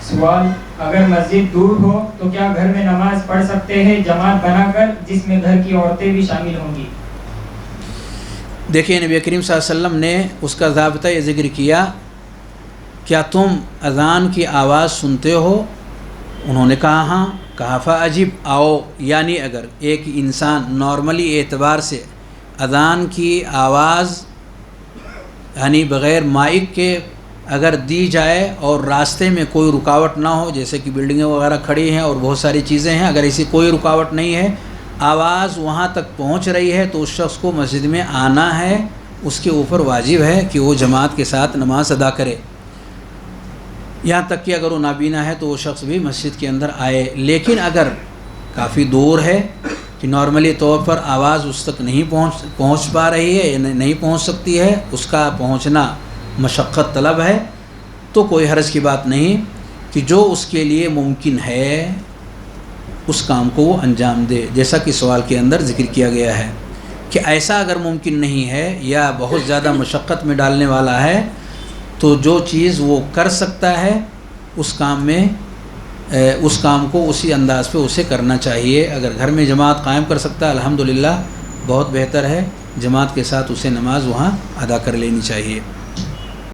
سوال، اگر مسجد دور ہو تو کیا گھر میں نماز پڑھ سکتے ہیں جماعت بنا کر جس میں گھر کی عورتیں بھی شامل ہوں گی؟ دیکھیے نبی کریم صلی اللہ علیہ وسلم نے اس کا ضابطہ یہ ذکر کیا، کیا تم اذان کی آواز سنتے ہو؟ انہوں نے کہا ہاں، کہا فاجب آؤ، یعنی اگر ایک انسان نارملی اعتبار سے اذان کی آواز یعنی بغیر مائک کے اگر دی جائے اور راستے میں کوئی رکاوٹ نہ ہو، جیسے کہ بلڈنگیں وغیرہ کھڑی ہیں اور بہت ساری چیزیں ہیں، اگر ایسی کوئی رکاوٹ نہیں ہے، آواز وہاں تک پہنچ رہی ہے، تو اس شخص کو مسجد میں آنا ہے، اس کے اوپر واجب ہے کہ وہ جماعت کے ساتھ نماز ادا کرے، یہاں تک کہ اگر وہ نابینا ہے تو وہ شخص بھی مسجد کے اندر آئے۔ لیکن اگر کافی دور ہے کہ نارملی طور پر آواز اس تک نہیں پہنچ پا رہی ہے یا نہیں پہنچ سکتی ہے، اس کا پہنچنا مشقت طلب ہے، تو کوئی حرج کی بات نہیں کہ جو اس کے لیے ممکن ہے اس کام کو وہ انجام دے، جیسا کہ سوال کے اندر ذکر کیا گیا ہے کہ ایسا اگر ممکن نہیں ہے یا بہت زیادہ مشقت میں ڈالنے والا ہے تو جو چیز وہ کر سکتا ہے اس کام کو اسی انداز پہ اسے کرنا چاہیے۔ اگر گھر میں جماعت قائم کر سکتا ہے الحمدللہ بہت بہتر ہے، جماعت کے ساتھ اسے نماز وہاں ادا کر لینی چاہیے۔